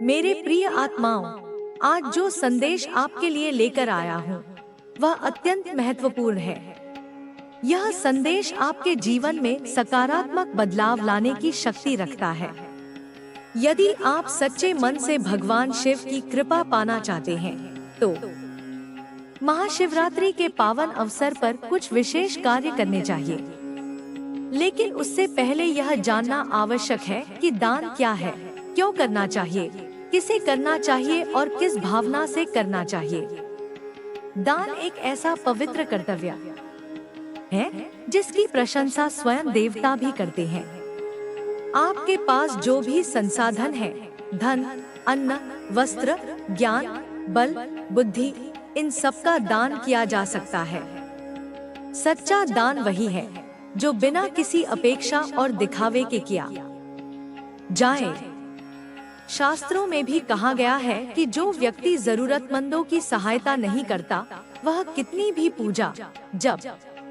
मेरे प्रिय आत्माओं, आज जो संदेश आपके लिए लेकर आया हूँ, वह अत्यंत महत्वपूर्ण है। यह संदेश आपके जीवन में सकारात्मक बदलाव लाने की शक्ति रखता है। यदि आप सच्चे मन से भगवान शिव की कृपा पाना चाहते हैं, तो महाशिवरात्रि के पावन अवसर पर कुछ विशेष कार्य करने चाहिए। लेकिन उससे पहले यह जानना आवश्यक है कि दान क्या है, क्यों करना चाहिए, किसे करना चाहिए और किस भावना से करना चाहिए। दान एक ऐसा पवित्र कर्तव्य है जिसकी प्रशंसा स्वयं देवता भी करते हैं। आपके पास जो भी संसाधन है, धन, अन्न, वस्त्र, ज्ञान, बल, बुद्धि, इन सबका दान किया जा सकता है। सच्चा दान वही है जो बिना किसी अपेक्षा और दिखावे के किया जाए। शास्त्रों में भी कहा गया है कि जो व्यक्ति जरूरतमंदों की सहायता नहीं करता, वह कितनी भी पूजा, जप,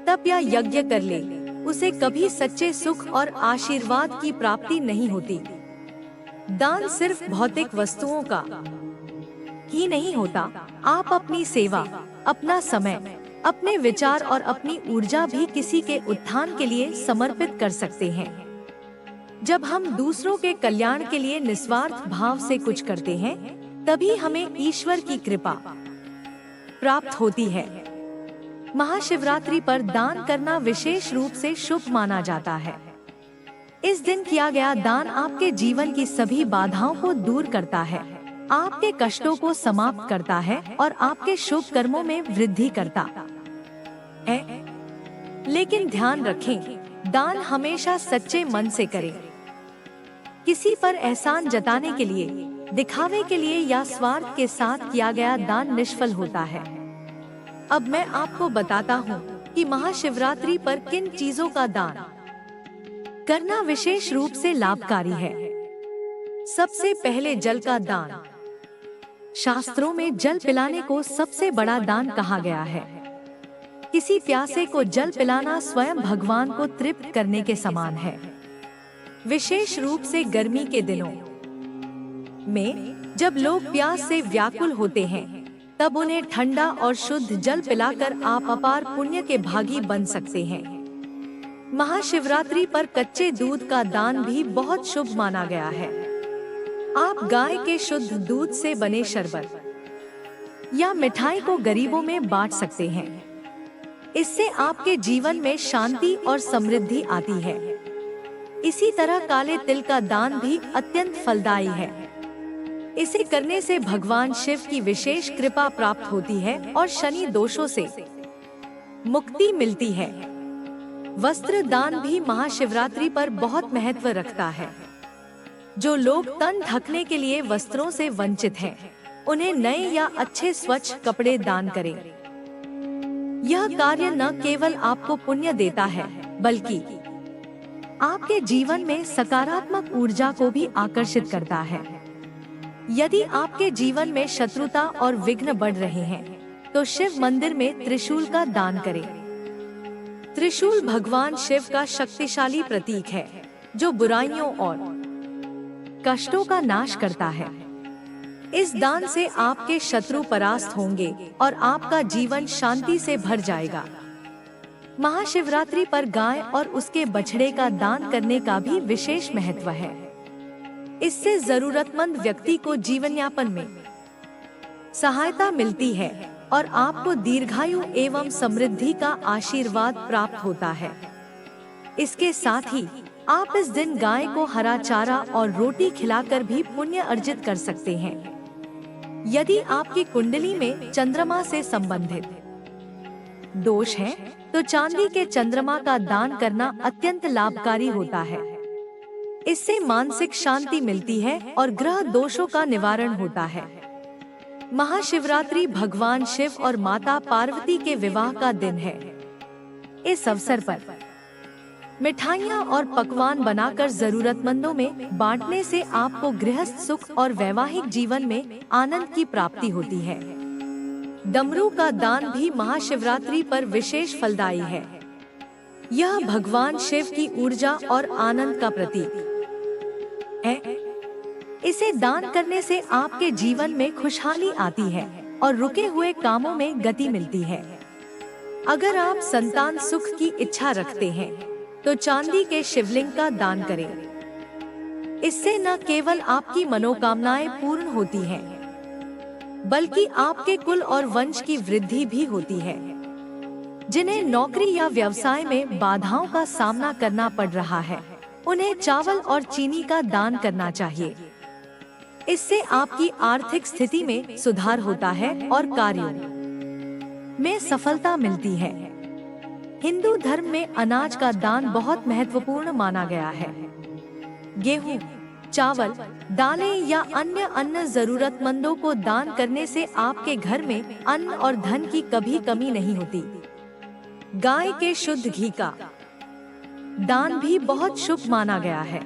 तप या यज्ञ कर ले, उसे कभी सच्चे सुख और आशीर्वाद की प्राप्ति नहीं होती। दान सिर्फ भौतिक वस्तुओं का ही नहीं होता, आप अपनी सेवा, अपना समय, अपने विचार और अपनी ऊर्जा भी किसी के उत्थान के लिए समर्पित कर सकते हैं। जब हम दूसरों के कल्याण के लिए निस्वार्थ भाव से कुछ करते हैं, तभी हमें ईश्वर की कृपा प्राप्त होती है। महाशिवरात्रि पर दान करना विशेष रूप से शुभ माना जाता है। इस दिन किया गया दान आपके जीवन की सभी बाधाओं को दूर करता है, आपके कष्टों को समाप्त करता है और आपके शुभ कर्मों में वृद्धि करता है। लेकिन ध्यान रखें, दान हमेशा सच्चे मन से करें। किसी पर एहसान जताने के लिए, दिखावे के लिए या स्वार्थ के साथ किया गया दान निष्फल होता है। अब मैं आपको बताता हूँ कि महाशिवरात्रि पर किन चीजों का दान करना विशेष रूप से लाभकारी है। सबसे पहले जल का दान। शास्त्रों में जल पिलाने को सबसे बड़ा दान कहा गया है। किसी प्यासे को जल पिलाना स्वयं भगवान को तृप्त करने के समान है। विशेष रूप से गर्मी के दिनों में जब लोग प्यास से व्याकुल होते हैं, तब उन्हें ठंडा और शुद्ध जल पिलाकर आप अपार पुण्य के भागी बन सकते हैं। महाशिवरात्रि पर कच्चे दूध का दान भी बहुत शुभ माना गया है। आप गाय के शुद्ध दूध से बने शरबत या मिठाई को गरीबों में बांट सकते हैं। इससे आपके जीवन में शांति और समृद्धि आती है। इसी तरह काले तिल का दान भी अत्यंत फलदायी है। इसे करने से भगवान शिव की विशेष कृपा प्राप्त होती है और शनि दोषों से मुक्ति मिलती है। वस्त्र दान भी महाशिवरात्रि पर बहुत महत्व रखता है। जो लोग तन ढकने के लिए वस्त्रों से वंचित हैं, उन्हें नए या अच्छे स्वच्छ कपड़े दान करें। यह कार्य न केवल आपको पुण्य देता है, बल्कि आपके जीवन में सकारात्मक ऊर्जा को भी आकर्षित करता है। यदि आपके जीवन में शत्रुता और विघ्न बढ़ रहे हैं, तो शिव मंदिर में त्रिशूल का दान करें। त्रिशूल भगवान शिव का शक्तिशाली प्रतीक है, जो बुराइयों और कष्टों का नाश करता है। इस दान से आपके शत्रु परास्त होंगे और आपका जीवन शांति से भर जाएगा। महाशिवरात्रि पर गाय और उसके बछड़े का दान करने का भी विशेष महत्व है। इससे जरूरतमंद व्यक्ति को जीवन यापन में सहायता मिलती है और आपको दीर्घायु एवं समृद्धि का आशीर्वाद प्राप्त होता है। इसके साथ ही आप इस दिन गाय को हरा चारा और रोटी खिलाकर भी पुण्य अर्जित कर सकते हैं। यदि आपकी कुंडली में चंद्रमा से संबंधित दोष है, तो चांदी के चंद्रमा का दान करना अत्यंत लाभकारी होता है। इससे मानसिक शांति मिलती है और ग्रह दोषों का निवारण होता है। महाशिवरात्रि भगवान शिव और माता पार्वती के विवाह का दिन है। इस अवसर पर मिठाइयाँ और पकवान बनाकर जरूरतमंदों में बांटने से आपको गृहस्थ सुख और वैवाहिक जीवन में आनंद की प्राप्ति होती है। डमरू का दान भी महाशिवरात्रि पर विशेष फलदायी है। यह भगवान शिव की ऊर्जा और आनंद का प्रतीक है। इसे दान करने से आपके जीवन में खुशहाली आती है और रुके हुए कामों में गति मिलती है। अगर आप संतान सुख की इच्छा रखते हैं तो चांदी के शिवलिंग का दान करें। इससे न केवल आपकी मनोकामनाएं पूर्ण होती हैं, बल्कि आपके कुल और वंश की वृद्धि भी होती है। जिन्हें नौकरी या व्यवसाय में बाधाओं का सामना करना पड़ रहा है, उन्हें चावल और चीनी का दान करना चाहिए। इससे आपकी आर्थिक स्थिति में सुधार होता है और कार्यों में सफलता मिलती है। हिंदू धर्म में अनाज का दान बहुत महत्वपूर्ण माना गया है। गेहूं, चावल, दालें या अन्य अन्न जरूरतमंदों को दान करने से आपके घर में अन्न और धन की कभी कमी नहीं होती। गाय के शुद्ध घी का दान भी बहुत शुभ माना गया है।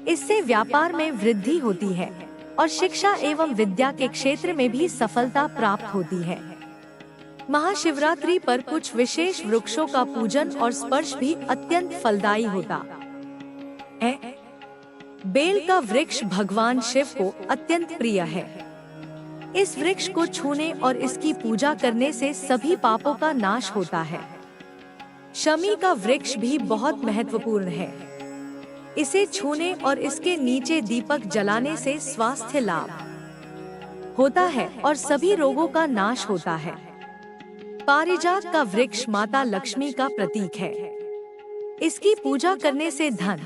इससे व्यापार में वृद्धि होती है और शिक्षा एवं विद्या के क्षेत्र में भी सफलता प्राप्त होती है। महाशिवरात्रि पर कुछ विशेष वृक्षों का पूजन और स्पर्श भी अत्यंत फलदायी होता है। बेल का वृक्ष भगवान शिव को अत्यंत प्रिय है। इस वृक्ष को छूने और इसकी पूजा करने से सभी पापों का नाश होता है। शमी का वृक्ष भी बहुत महत्वपूर्ण है। इसे छूने और इसके नीचे दीपक जलाने से स्वास्थ्य लाभ होता है और सभी रोगों का नाश होता है। पारिजात का वृक्ष माता लक्ष्मी का प्रतीक है। इसकी पूजा करने से धन,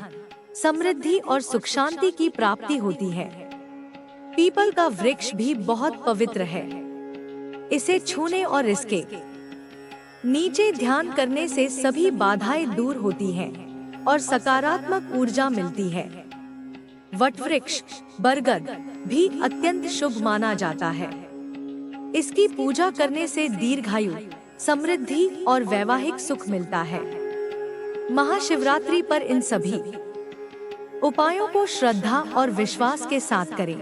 समृद्धि और सुख शांति की प्राप्ति होती है। पीपल का वृक्ष भी बहुत पवित्र है। इसे छूने और इसके नीचे ध्यान करने से सभी बाधाएं दूर होती हैं और सकारात्मक ऊर्जा मिलती है। वटवृक्ष, बरगद भी अत्यंत शुभ माना जाता है। इसकी पूजा करने से दीर्घायु, समृद्धि और वैवाहिक सुख मिलता है। महाशिवरात्रि पर इन सभी उपायों को श्रद्धा और विश्वास के साथ करें।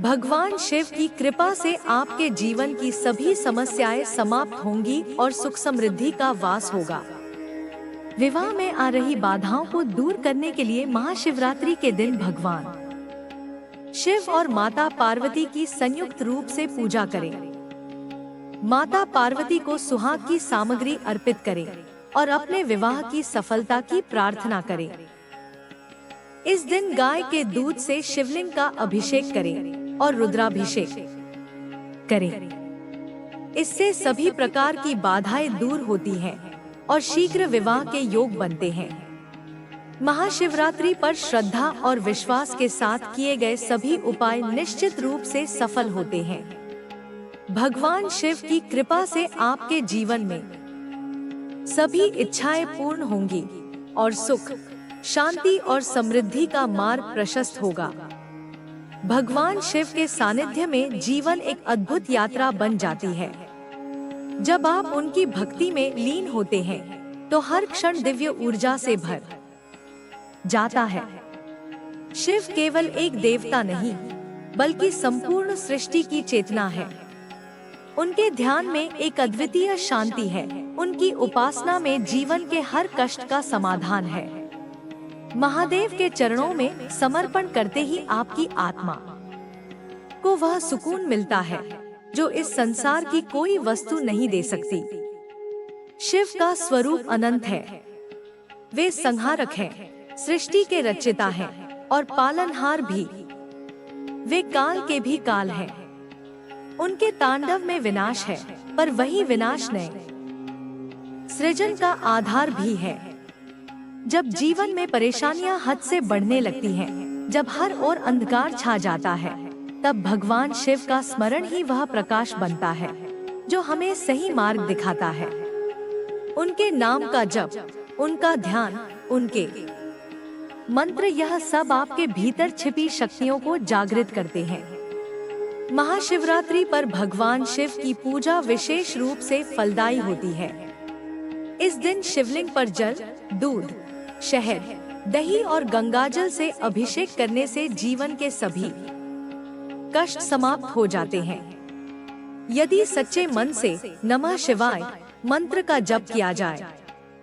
भगवान शिव की कृपा से आपके जीवन की सभी समस्याएं समाप्त होंगी और सुख समृद्धि का वास होगा। विवाह में आ रही बाधाओं को दूर करने के लिए महाशिवरात्रि के दिन भगवान शिव और माता पार्वती की संयुक्त रूप से पूजा करें। माता पार्वती को सुहाग की सामग्री अर्पित करें और अपने विवाह की सफलता की प्रार्थना करें। इस दिन गाय के दूध से शिवलिंग का अभिषेक करें और रुद्राभिषेक करें। इससे सभी प्रकार की बाधाएं दूर होती हैं और शीघ्र विवाह के योग बनते हैं। महाशिवरात्रि पर श्रद्धा और विश्वास के साथ किए गए सभी उपाय निश्चित रूप से सफल होते हैं। भगवान शिव की कृपा से आपके जीवन में सभी इच्छाएं पूर्ण होंगी और सुख, शांति और समृद्धि का मार्ग प्रशस्त होगा। भगवान शिव के सानिध्य में जीवन एक अद्भुत यात्रा बन जाती है। जब आप उनकी भक्ति में लीन होते हैं तो हर क्षण दिव्य ऊर्जा से भर जाता है। शिव केवल एक देवता नहीं, बल्कि संपूर्ण सृष्टि की चेतना है। उनके ध्यान में एक अद्वितीय शांति है। उनकी उपासना में जीवन के हर कष्ट का समाधान है। महादेव के चरणों में समर्पण करते ही आपकी आत्मा को वह सुकून मिलता है जो इस संसार की कोई वस्तु नहीं दे सकती। शिव का स्वरूप अनंत है। वे संहारक हैं, सृष्टि के रचयिता हैं और पालनहार भी। वे काल के भी काल हैं। उनके तांडव में विनाश है, पर वही विनाश नहीं, सृजन का आधार भी है। जब जीवन में परेशानियां हद से बढ़ने लगती हैं, जब हर ओर अंधकार छा जाता है, तब भगवान शिव का स्मरण ही वह प्रकाश बनता है जो हमें सही मार्ग दिखाता है। उनके नाम का जप, उनका ध्यान, उनके मंत्र, यह सब आपके भीतर छिपी शक्तियों को जागृत करते हैं। महाशिवरात्रि पर भगवान शिव की पूजा विशेष रूप से फलदायी होती है। इस दिन शिवलिंग पर जल, दूध, शहद, दही और गंगाजल से अभिषेक करने से जीवन के सभी कष्ट समाप्त हो जाते हैं। यदि सच्चे मन से नमः शिवाय मंत्र का जप किया जाए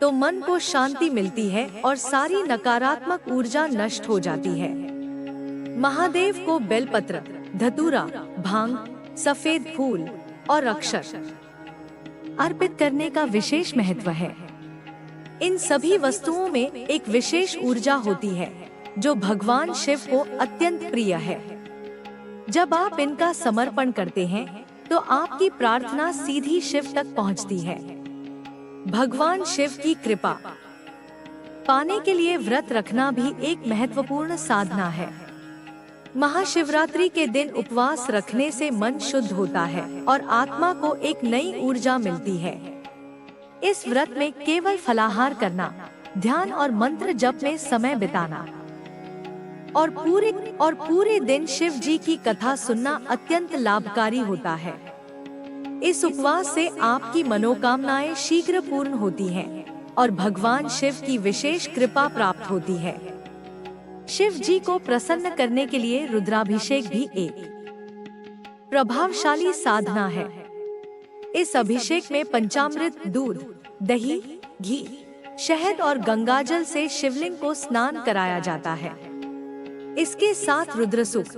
तो मन को शांति मिलती है और सारी नकारात्मक ऊर्जा नष्ट हो जाती है। महादेव को बेलपत्र, धतूरा, भांग, सफेद फूल और अक्षर अर्पित करने का विशेष महत्व है। इन सभी वस्तुओं में एक विशेष ऊर्जा होती है जो भगवान शिव को अत्यंत प्रिय है। जब आप इनका समर्पण करते हैं तो आपकी प्रार्थना सीधी शिव तक पहुंचती है। भगवान शिव की कृपा पाने के लिए व्रत रखना भी एक महत्वपूर्ण साधना है। महाशिवरात्रि के दिन उपवास रखने से मन शुद्ध होता है और आत्मा को एक नई ऊर्जा मिलती है। इस व्रत में केवल फलाहार करना, ध्यान और मंत्र जप में समय बिताना और पूरे दिन शिव जी की कथा सुनना अत्यंत लाभकारी होता है। इस उपवास से आपकी मनोकामनाएं शीघ्र पूर्ण होती हैं और भगवान शिव की विशेष कृपा प्राप्त होती है। शिव जी को प्रसन्न करने के लिए रुद्राभिषेक भी एक प्रभावशाली साधना है। इस अभिषेक में पंचामृत, दूध, दही, घी, शहद और गंगाजल से शिवलिंग को स्नान कराया जाता है। इसके साथ रुद्रसूक्त,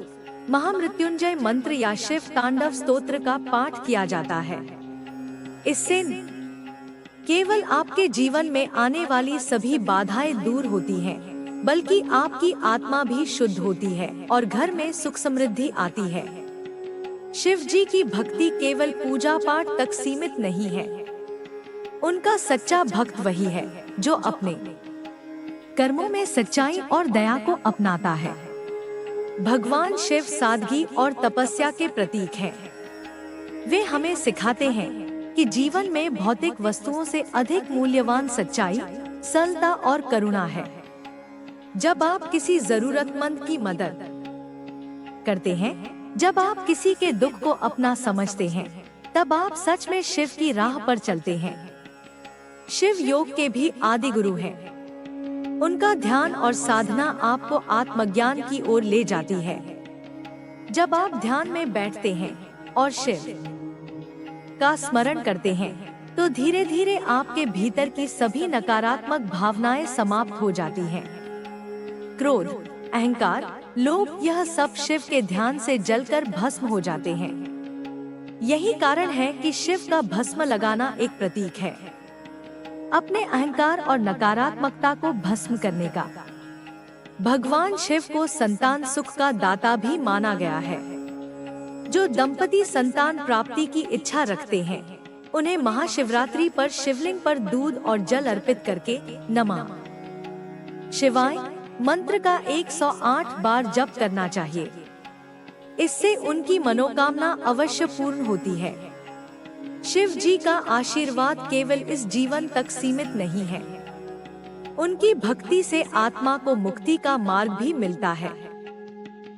महामृत्युंजय मंत्र या शिव तांडव स्तोत्र का पाठ किया जाता है। इससे केवल आपके जीवन में आने वाली सभी बाधाएं दूर होती हैं, बल्कि आपकी आत्मा भी शुद्ध होती है और घर में सुख समृद्धि आती है। शिव जी की भक्ति केवल पूजा पाठ तक सीमित नहीं है। उनका सच्चा भक्त वही है जो अपने कर्मों में सच्चाई और दया को अपनाता है। भगवान शिव सादगी और तपस्या के प्रतीक हैं। वे हमें सिखाते हैं कि जीवन में भौतिक वस्तुओं से अधिक मूल्यवान सच्चाई, सरलता और करुणा है। जब आप किसी जरूरतमंद की मदद करते हैं, जब आप किसी के दुख को अपना समझते हैं, तब आप सच में शिव की राह पर चलते हैं। शिव योग के भी आदि गुरु हैं। उनका ध्यान और साधना आपको आत्मज्ञान की ओर ले जाती है। जब आप ध्यान में बैठते हैं और शिव का स्मरण करते हैं, तो धीरे धीरे आपके भीतर की सभी नकारात्मक भावनाएं समाप्त हो जाती हैं। क्रोध, अहंकार, लोभ, यह सब शिव के ध्यान से जलकर भस्म हो जाते हैं। यही कारण है कि शिव का भस्म लगाना एक प्रतीक है अपने अहंकार और नकारात्मकता को भस्म करने का। भगवान शिव को संतान सुख का दाता भी माना गया है। जो दंपति संतान प्राप्ति की इच्छा रखते हैं, उन्हें महाशिवरात्रि पर शिवलिंग पर दूध और जल अर्पित करके नमः शिवाय मंत्र का 108 बार जप करना चाहिए। इससे उनकी मनोकामना अवश्य पूर्ण होती है। शिव जी का आशीर्वाद केवल इस जीवन तक सीमित नहीं है। उनकी भक्ति से आत्मा को मुक्ति का मार्ग भी मिलता है।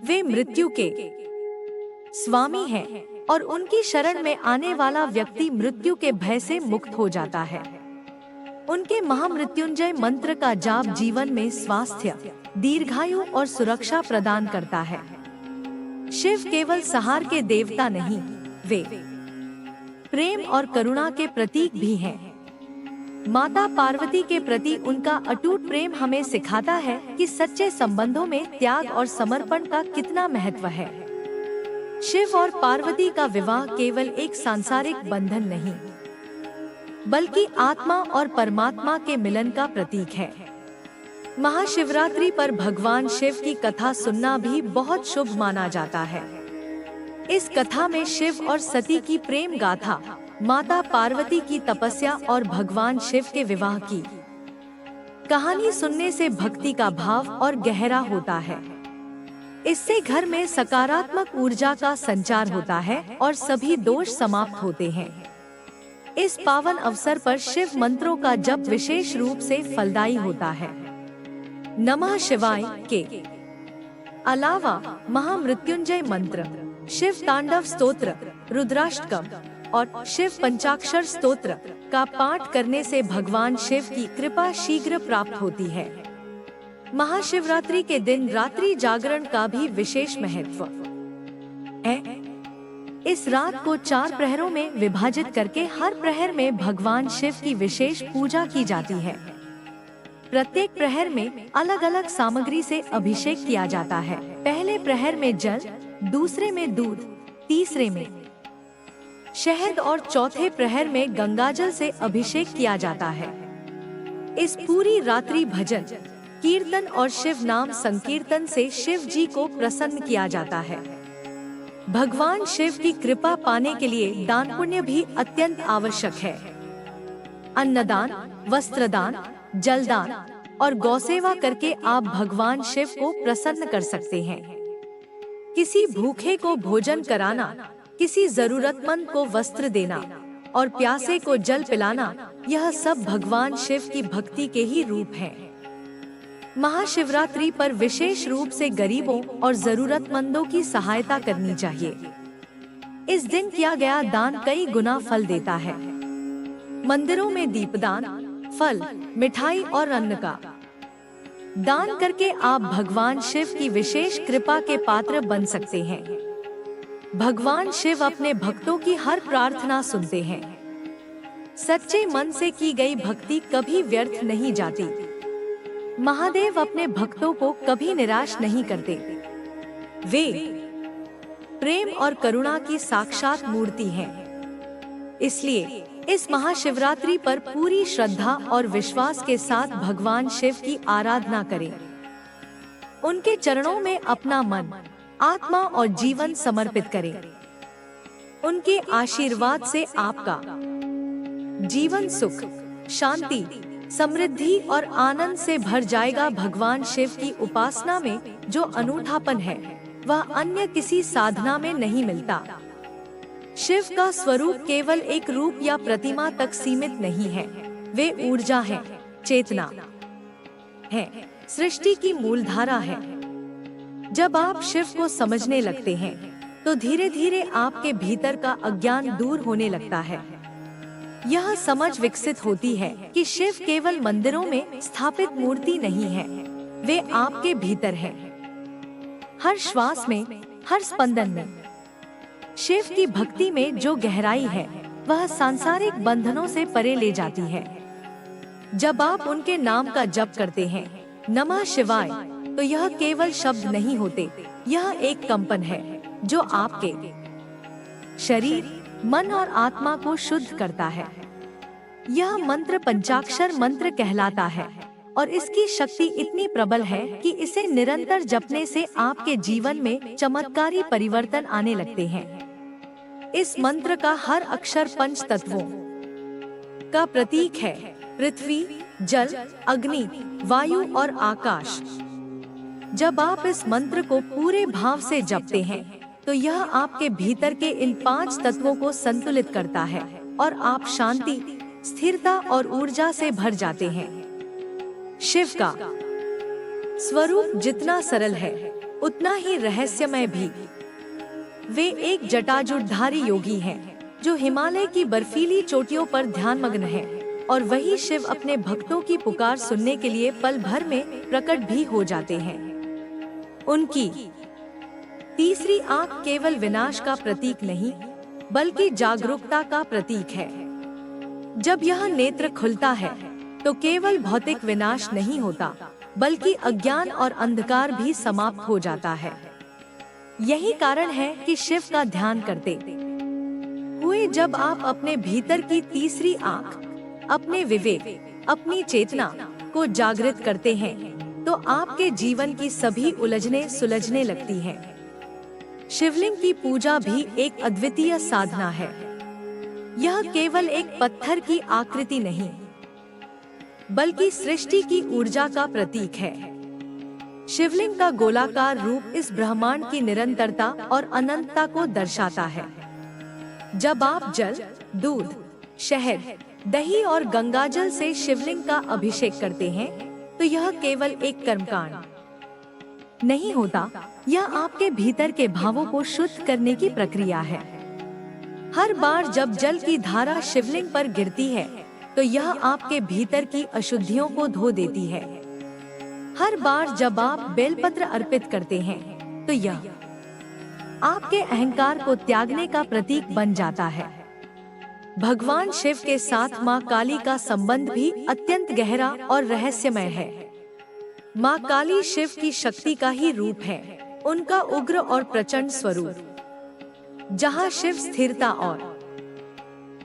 वे मृत्यु के स्वामी हैं और उनकी शरण में आने वाला व्यक्ति मृत्यु के भय से मुक्त हो जाता है। उनके महामृत्युंजय मंत्र का जाप जीवन में स्वास्थ्य, दीर्घायु और सुरक्षा प्रदान करता है। शिव केवल संहार के देवता नहीं, वे प्रेम और करुणा के प्रतीक भी हैं। माता पार्वती के प्रति उनका अटूट प्रेम हमें सिखाता है कि सच्चे संबंधों में त्याग और समर्पण का कितना महत्व है। शिव और पार्वती का विवाह केवल एक सांसारिक बंधन नहीं, बल्कि आत्मा और परमात्मा के मिलन का प्रतीक है। महाशिवरात्रि पर भगवान शिव की कथा सुनना भी बहुत शुभ माना जाता है। इस कथा में शिव और सती की प्रेम गाथा, माता पार्वती की तपस्या और भगवान शिव के विवाह की कहानी सुनने से भक्ति का भाव और गहरा होता है। इससे घर में सकारात्मक ऊर्जा का संचार होता है और सभी दोष समाप्त होते हैं। इस पावन अवसर पर शिव मंत्रों का जप विशेष रूप से फलदायी होता है। नमः शिवाय के अलावा महामृत्युंजय मंत्र, शिव तांडव स्तोत्र, रुद्राष्टकम और शिव पंचाक्षर स्तोत्र का पाठ करने से भगवान शिव की कृपा शीघ्र प्राप्त होती है। महाशिवरात्रि के दिन रात्रि जागरण का भी विशेष महत्व है। इस रात को 4 प्रहरों में विभाजित करके हर प्रहर में भगवान शिव की विशेष पूजा की जाती है। प्रत्येक प्रहर में अलग अलग सामग्री से अभिषेक किया जाता है। पहले प्रहर में जल, दूसरे में दूध, तीसरे में शहद और चौथे प्रहर में गंगाजल से अभिषेक किया जाता है। इस पूरी रात्रि भजन, कीर्तन और शिव नाम संकीर्तन से शिव जी को प्रसन्न किया जाता है। भगवान शिव की कृपा पाने के लिए दान पुण्य भी अत्यंत आवश्यक है। अन्नदान, वस्त्रदान, जलदान और गौसेवा करके आप भगवान शिव को प्रसन्न कर सकते हैं। किसी भूखे को भोजन कराना, किसी जरूरतमंद को वस्त्र देना और प्यासे को जल पिलाना, यह सब भगवान शिव की भक्ति के ही रूप हैं। महाशिवरात्रि पर विशेष रूप से गरीबों और जरूरतमंदों की सहायता करनी चाहिए। इस दिन किया गया दान कई गुना फल देता है। मंदिरों में दीपदान, फल, मिठाई और अन्न का दान करके आप भगवान शिव की विशेष कृपा के पात्र बन सकते हैं। भगवान शिव अपने भक्तों की हर प्रार्थना सुनते हैं। सच्चे मन से की गई भक्ति कभी व्यर्थ नहीं जाती। महादेव अपने भक्तों को कभी निराश नहीं करते। वे प्रेम और करुणा की साक्षात मूर्ति हैं। इसलिए इस महाशिवरात्रि पर पूरी श्रद्धा और विश्वास के साथ भगवान शिव की आराधना करें। उनके चरणों में अपना मन, आत्मा और जीवन समर्पित करें। उनके आशीर्वाद से आपका जीवन सुख, शांति, समृद्धि और आनंद से भर जाएगा। भगवान शिव की उपासना में जो अनूठापन है, वह अन्य किसी साधना में नहीं मिलता। शिव का स्वरूप केवल एक रूप या प्रतिमा तक सीमित नहीं है। वे ऊर्जा है, चेतना है, सृष्टि की मूलधारा है। जब आप शिव को समझने लगते हैं, तो धीरे धीरे आपके भीतर का अज्ञान दूर होने लगता है। यह समझ विकसित होती है कि शिव केवल मंदिरों में स्थापित मूर्ति नहीं है, वे आपके भीतर है। हर श्वास में, हर स्पंदन में। शिव की भक्ति में जो गहराई है, वह सांसारिक बंधनों से परे ले जाती है। जब आप उनके नाम का जप करते हैं, नमः शिवाय, तो यह केवल शब्द नहीं होते, यह एक कंपन है जो आपके शरीर, मन और आत्मा को शुद्ध करता है। यह मंत्र पंचाक्षर मंत्र कहलाता है और इसकी शक्ति इतनी प्रबल है कि इसे निरंतर जपने से आपके जीवन में चमत्कारी परिवर्तन आने लगते हैं। इस मंत्र का हर अक्षर पंच तत्वों का प्रतीक है। पृथ्वी, जल, अग्नि, वायु और आकाश। जब आप इस मंत्र को पूरे भाव से जपते हैं, तो यह आपके भीतर के इन 5 तत्वों को संतुलित करता है और आप शांति, स्थिरता और ऊर्जा से भर जाते हैं। शिव का स्वरूप जितना सरल है, उतना ही रहस्यमय भी। वे एक जटाजूटधारी योगी हैं, जो हिमालय की बर्फीली चोटियों पर ध्यानमग्न है, और वही शिव अपने भक्तों की पुकार सुनने के लिए पल भर में प्रकट भी हो जाते हैं। उनकी तीसरी आंख केवल विनाश का प्रतीक नहीं, बल्कि जागरूकता का प्रतीक है। जब यह नेत्र खुलता है, तो केवल भौतिक विनाश नहीं होता, बल्कि अज्ञान और अंधकार भी समाप्त हो जाता है। यही कारण है कि शिव का ध्यान करते हुए जब आप अपने भीतर की तीसरी आंख, अपने विवेक, अपनी चेतना को जागृत करते हैं, तो आपके जीवन की सभी उलझने सुलझने लगती हैं। शिवलिंग की पूजा भी एक अद्वितीय साधना है। यह केवल एक पत्थर की आकृति नहीं, बल्कि सृष्टि की ऊर्जा का प्रतीक है। शिवलिंग का गोलाकार रूप इस ब्रह्मांड की निरंतरता और अनंतता को दर्शाता है। जब आप जल, दूध, शहद, दही और गंगाजल से शिवलिंग का अभिषेक करते हैं, तो यह केवल एक कर्मकांड नहीं होता, यह आपके भीतर के भावों को शुद्ध करने की प्रक्रिया है। हर बार जब जल की धारा शिवलिंग पर गिरती है, तो यह आपके भीतर की अशुद्धियों को धो देती है। हर बार जब आप बेलपत्र अर्पित करते हैं, तो यह आपके अहंकार को त्यागने का प्रतीक बन जाता है। भगवान शिव के साथ माँ काली का संबंध भी अत्यंत गहरा और रहस्यमय है। माँ काली शिव की शक्ति का ही रूप है, उनका उग्र और प्रचंड स्वरूप। जहाँ शिव स्थिरता और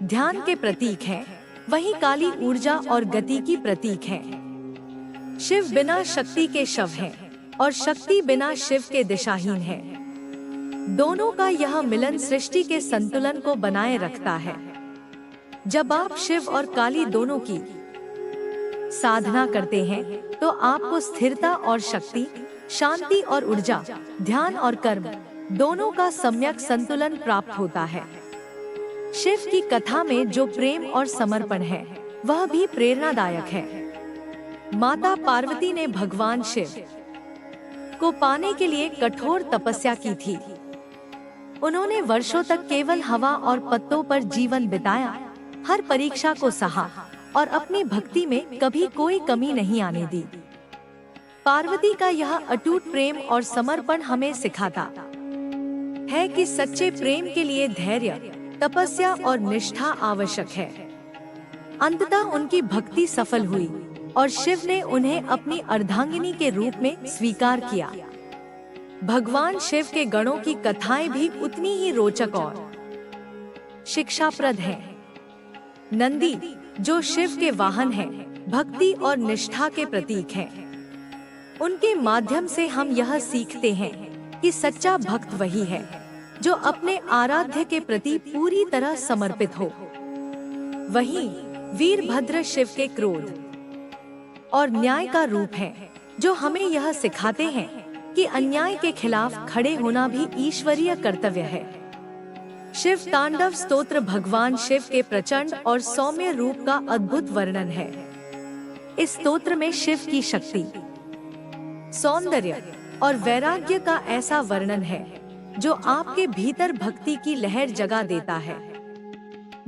ध्यान के प्रतीक है, वहीं काली ऊर्जा और गति की प्रतीक है। शिव बिना शक्ति के शव है और शक्ति बिना शिव के दिशाहीन है। दोनों का यह मिलन सृष्टि के संतुलन को बनाए रखता है। जब आप शिव और काली दोनों की साधना करते हैं, तो आपको स्थिरता और शक्ति, शांति और ऊर्जा, ध्यान और कर्म दोनों का सम्यक संतुलन प्राप्त होता है। शिव की कथा में जो प्रेम और समर्पण है, वह भी प्रेरणादायक है। माता पार्वती ने भगवान शिव को पाने के लिए कठोर तपस्या की थी। उन्होंने वर्षों तक केवल हवा और पत्तों पर जीवन बिताया, हर परीक्षा को सहा और अपनी भक्ति में कभी कोई कमी नहीं आने दी। पार्वती का यह अटूट प्रेम और समर्पण हमें सिखाता है कि सच्चे प्रेम के लिए धैर्य, तपस्या और निष्ठा आवश्यक है। अंततः उनकी भक्ति सफल हुई और शिव ने उन्हें अपनी अर्धांगिनी के रूप में स्वीकार किया। भगवान शिव के गणों की कथाएं भी उतनी ही रोचक और शिक्षाप्रद हैं। नंदी, जो शिव के वाहन हैं, भक्ति और निष्ठा के प्रतीक हैं। उनके माध्यम से हम यह सीखते हैं कि सच्चा भक्त वही है जो अपने आराध्य के प्रति पूरी तरह समर्पित हो। वहीं वीरभद्र शिव के क्रोध और न्याय का रूप है, जो हमें यह सिखाते हैं कि अन्याय के खिलाफ खड़े होना भी ईश्वरीय कर्तव्य है। शिव तांडव स्तोत्र भगवान शिव के प्रचंड और सौम्य रूप का अद्भुत वर्णन है। इस स्तोत्र में शिव की शक्ति, सौंदर्य और वैराग्य का ऐसा वर्णन है जो आपके भीतर भक्ति की लहर जगा देता है।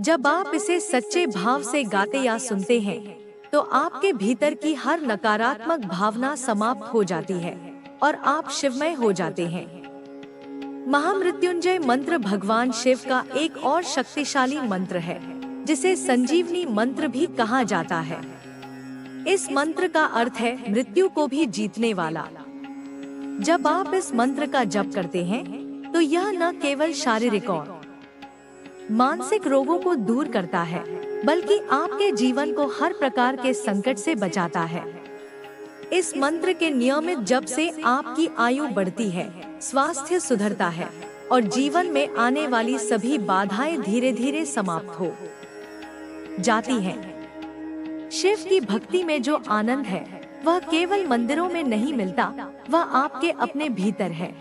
जब आप इसे सच्चे भाव से गाते या सुनते हैं, तो आपके भीतर की हर नकारात्मक भावना समाप्त हो जाती है और आप शिवमय हो जाते हैं। महामृत्युंजय मंत्र भगवान शिव का एक और शक्तिशाली मंत्र है, जिसे संजीवनी मंत्र भी कहा जाता है। इस मंत्र का अर्थ है मृत्यु को भी जीतने वाला। जब आप इस मंत्र का जप करते हैं, तो यह न केवल शारीरिक और मानसिक रोगों को दूर करता है, बल्कि आपके जीवन को हर प्रकार के संकट से बचाता है। इस मंत्र के नियमित जप से आपकी आयु बढ़ती है, स्वास्थ्य सुधरता है और जीवन में आने वाली सभी बाधाएं धीरे धीरे समाप्त हो जाती हैं। शिव की भक्ति में जो आनंद है, वह केवल मंदिरों में नहीं मिलता, वह आपके अपने भीतर है।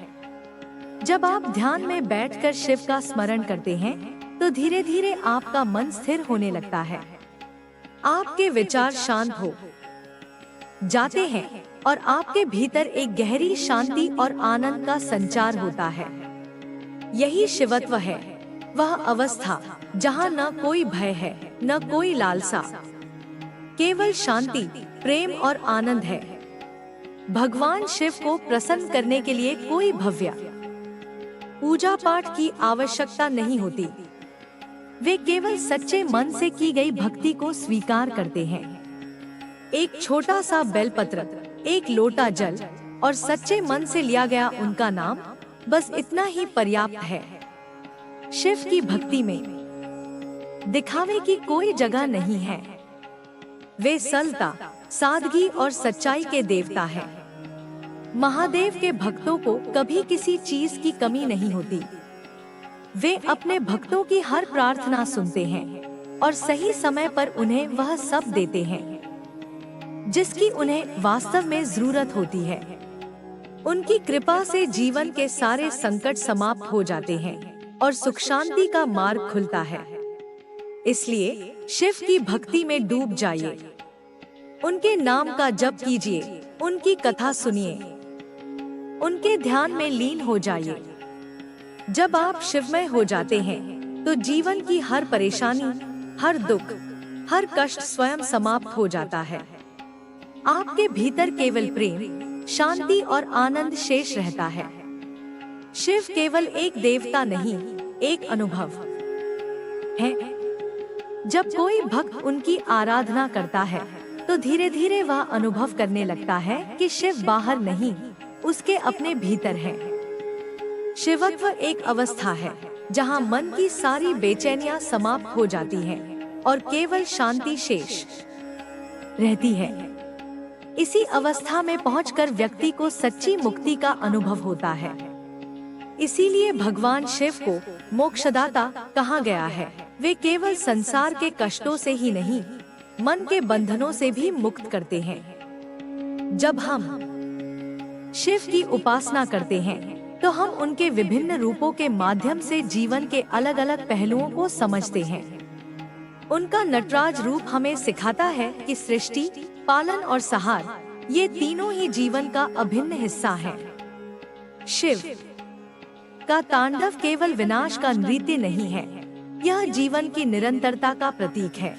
जब आप ध्यान में बैठकर शिव का स्मरण करते हैं, तो धीरे धीरे आपका मन स्थिर होने लगता है। आपके विचार शांत हो जाते हैं और आपके भीतर एक गहरी शांति और आनंद का संचार होता है। यही शिवत्व है, वह अवस्था जहाँ न कोई भय है, न कोई लालसा, केवल शांति, प्रेम और आनंद है। भगवान शिव को प्रसन्न करने के लिए कोई भव्य पूजा पाठ की आवश्यकता नहीं होती। वे केवल सच्चे मन से की गई भक्ति को स्वीकार करते हैं। एक छोटा सा बेलपत्र, एक लोटा जल और सच्चे मन से लिया गया उनका नाम, बस इतना ही पर्याप्त है। शिव की भक्ति में दिखावे की कोई जगह नहीं है। वे सरलता, सादगी और सच्चाई के देवता हैं। महादेव के भक्तों को कभी किसी चीज की कमी नहीं होती। वे अपने भक्तों की हर प्रार्थना सुनते हैं और सही समय पर उन्हें वह सब देते हैं जिसकी उन्हें वास्तव में जरूरत होती है। उनकी कृपा से जीवन के सारे संकट समाप्त हो जाते हैं और सुख शांति का मार्ग खुलता है। इसलिए शिव की भक्ति में डूब जाइए, उनके नाम का जप कीजिए, उनकी कथा सुनिए, उनके ध्यान में लीन हो जाइए। जब आप शिवमय हो जाते हैं, तो जीवन की हर परेशानी, हर दुख, हर कष्ट स्वयं समाप्त हो जाता है। आपके भीतर केवल प्रेम, शांति और आनंद शेष रहता है। शिव केवल एक देवता नहीं, एक अनुभव है। जब कोई भक्त उनकी आराधना करता है तो धीरे धीरे वह अनुभव करने लगता है कि शिव बाहर नहीं, उसके अपने भीतर है। शिवत्व एक अवस्था है जहाँ मन की सारी बेचैनियां समाप्त हो जाती हैं और केवल शांति शेष रहती है। इसी अवस्था में पहुंचकर व्यक्ति को सच्ची मुक्ति का अनुभव होता है। इसीलिए भगवान शिव को मोक्षदाता कहा गया है। वे केवल संसार के कष्टों से ही नहीं, मन के बंधनों से भी मुक्त करते हैं। जब हम शिव की उपासना करते हैं तो हम उनके विभिन्न रूपों के माध्यम से जीवन के अलग अलग पहलुओं को समझते हैं। उनका नटराज रूप हमें सिखाता है कि सृष्टि, पालन और संहार ये तीनों ही जीवन का अभिन्न हिस्सा हैं। शिव का तांडव केवल विनाश का नृत्य नहीं है, यह जीवन की निरंतरता का प्रतीक है।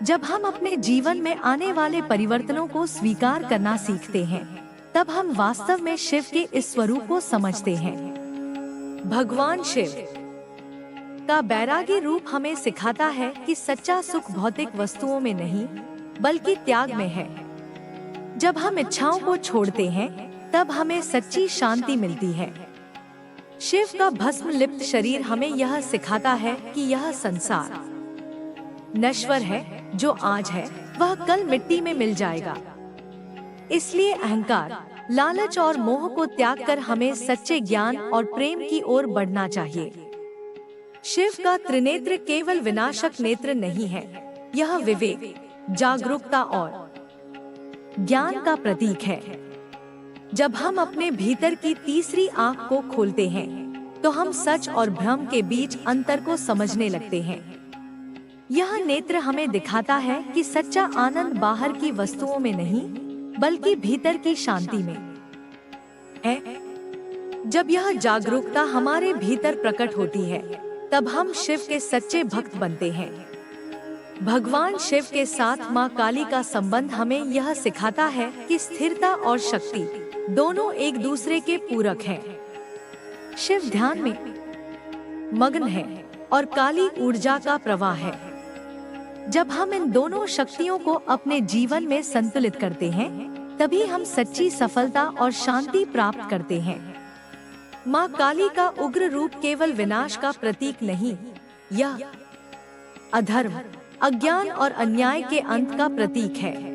जब हम अपने जीवन में आने वाले परिवर्तनों को स्वीकार करना सीखते हैं, तब हम वास्तव में शिव के इस स्वरूप को समझते हैं। भगवान शिव का बैरागी रूप हमें सिखाता है कि सच्चा सुख भौतिक वस्तुओं में नहीं, बल्कि त्याग में है। जब हम इच्छाओं को छोड़ते हैं, तब हमें सच्ची शांति मिलती है। शिव का भस्म लिप्त शरीर हमें यह सिखाता है कि यह संसार नश्वर है, जो आज है वह कल मिट्टी में मिल जाएगा। इसलिए अहंकार, लालच और मोह को त्याग कर हमें सच्चे ज्ञान और प्रेम की ओर बढ़ना चाहिए। शिव का त्रिनेत्र केवल विनाशक नेत्र नहीं है, यह विवेक, जागरूकता और ज्ञान का प्रतीक है। जब हम अपने भीतर की तीसरी आंख को खोलते हैं, तो हम सच और भ्रम के बीच अंतर को समझने लगते हैं। यह नेत्र हमें दिखाता है कि सच्चा आनंद बाहर की वस्तुओं में नहीं, बल्कि भीतर की शांति में है। जब यह जागरूकता हमारे भीतर प्रकट होती है, तब हम शिव के सच्चे भक्त बनते हैं। भगवान शिव के साथ माँ काली का संबंध हमें यह सिखाता है कि स्थिरता और शक्ति दोनों एक दूसरे के पूरक हैं। शिव ध्यान में मग्न है और काली ऊर्जा का प्रवाह है। जब हम इन दोनों शक्तियों को अपने जीवन में संतुलित करते हैं, तभी हम सच्ची सफलता और शांति प्राप्त करते हैं। माँ काली का उग्र रूप केवल विनाश का प्रतीक नहीं, यह अधर्म, अज्ञान और अन्याय के अंत का प्रतीक है।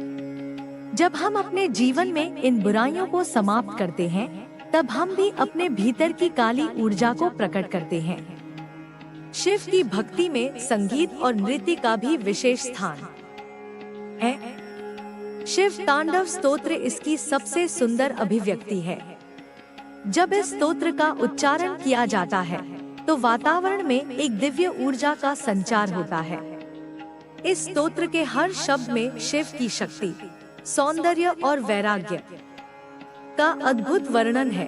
जब हम अपने जीवन में इन बुराइयों को समाप्त करते हैं, तब हम भी अपने भीतर की काली ऊर्जा को प्रकट करते हैं। शिव की भक्ति में संगीत और नृत्य का भी विशेष स्थान है। शिव तांडव स्तोत्र इसकी सबसे सुंदर अभिव्यक्ति है। जब इस स्तोत्र का उच्चारण किया जाता है, तो वातावरण में एक दिव्य ऊर्जा का संचार होता है। इस स्तोत्र के हर शब्द में शिव की शक्ति, सौंदर्य और वैराग्य का अद्भुत वर्णन है।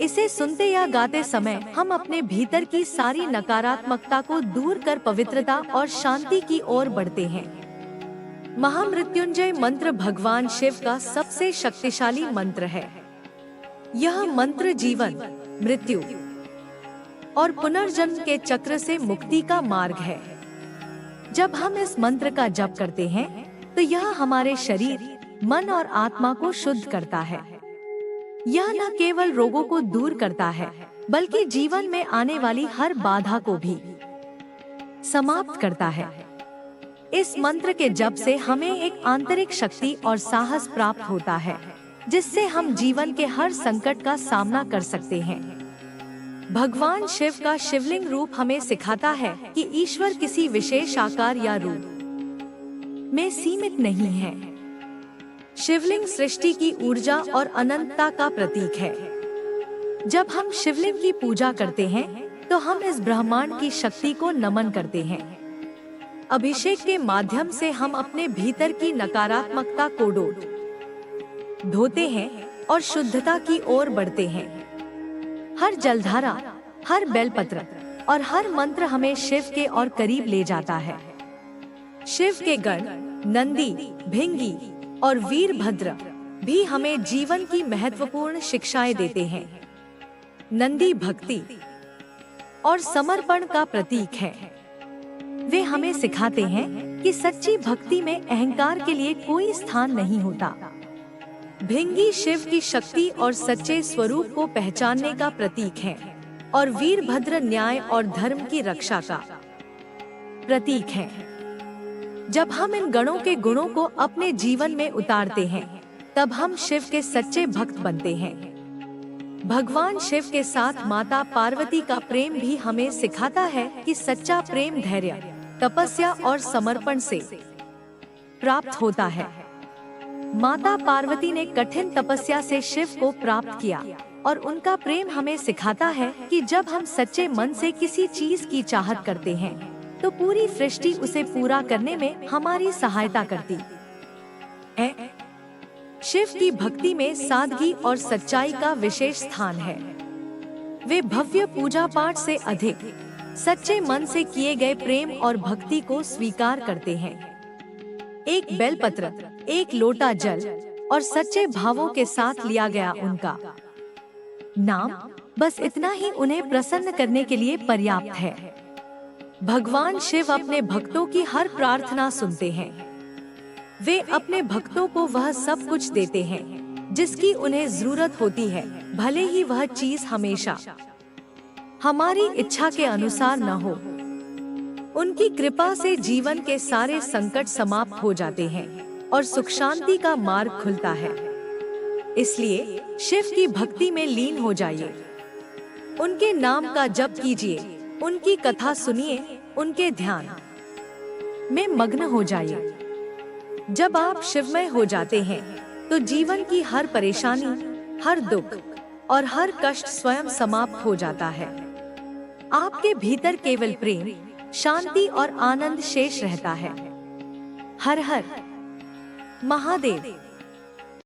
इसे सुनते या गाते समय हम अपने भीतर की सारी नकारात्मकता को दूर कर पवित्रता और शांति की ओर बढ़ते हैं। महामृत्युंजय मंत्र भगवान शिव का सबसे शक्तिशाली मंत्र है। यह मंत्र जीवन, मृत्यु और पुनर्जन्म के चक्र से मुक्ति का मार्ग है। जब हम इस मंत्र का जप करते हैं, तो यह हमारे शरीर, मन और आत्मा को शुद्ध करता है। यह न केवल रोगों को दूर करता है, बल्कि जीवन में आने वाली हर बाधा को भी समाप्त करता है। इस मंत्र के जप से हमें एक आंतरिक शक्ति और साहस प्राप्त होता है, जिससे हम जीवन के हर संकट का सामना कर सकते हैं। भगवान शिव का शिवलिंग रूप हमें सिखाता है कि ईश्वर किसी विशेष आकार या रूप में सीमित नहीं है। शिवलिंग सृष्टि की ऊर्जा और अनंतता का प्रतीक है। जब हम शिवलिंग की पूजा करते हैं, तो हम इस ब्रह्मांड की शक्ति को नमन करते हैं। अभिषेक के माध्यम से हम अपने भीतर की नकारात्मकता को धोते हैं और शुद्धता की ओर बढ़ते हैं। हर जलधारा, हर बेलपत्र और हर मंत्र हमें शिव के और करीब ले जाता है। शिव के गण नंदी, भिंगी और वीरभद्र भी हमें जीवन की महत्वपूर्ण शिक्षाएं देते हैं। नंदी भक्ति और समर्पण का प्रतीक है। वे हमें सिखाते हैं कि सच्ची भक्ति में अहंकार के लिए कोई स्थान नहीं होता। भृंगी शिव की शक्ति और सच्चे स्वरूप को पहचानने का प्रतीक है और वीरभद्र न्याय और धर्म की रक्षा का प्रतीक है। जब हम इन गणों के गुणों को अपने जीवन में उतारते हैं, तब हम शिव के सच्चे भक्त बनते हैं। भगवान शिव के साथ माता पार्वती का प्रेम भी हमें सिखाता है कि सच्चा प्रेम धैर्य, तपस्या और समर्पण से प्राप्त होता है। माता पार्वती ने कठिन तपस्या से शिव को प्राप्त किया और उनका प्रेम हमें सिखाता है कि जब हम सच्चे मन से किसी चीज की चाहत करते हैं, तो पूरी सृष्टि उसे पूरा करने में हमारी सहायता करती है। शिव की भक्ति में सादगी और सच्चाई का विशेष स्थान है। वे भव्य पूजा पाठ से अधिक सच्चे मन से किए गए प्रेम और भक्ति को स्वीकार करते हैं। एक बेलपत्र, एक लोटा जल और सच्चे भावों के साथ लिया गया उनका नाम, बस इतना ही उन्हें प्रसन्न करने के लिए पर्याप्त है। भगवान शिव अपने भक्तों की हर प्रार्थना सुनते हैं। वे अपने भक्तों को वह सब कुछ देते हैं जिसकी उन्हें जरूरत होती है, भले ही वह चीज हमेशा हमारी इच्छा के अनुसार न हो। उनकी कृपा से जीवन के सारे संकट समाप्त हो जाते हैं और सुख शांति का मार्ग खुलता है। इसलिए शिव की भक्ति में लीन हो जाइए, उनके नाम का जप कीजिए, उनकी कथा सुनिए, उनके ध्यान में मग्न हो जाइए। जब आप शिवमय हो जाते हैं, तो जीवन की हर परेशानी, हर दुख और हर कष्ट स्वयं समाप्त हो जाता है। आपके भीतर केवल प्रेम, शांति और आनंद शेष रहता है। हर हर महादेव।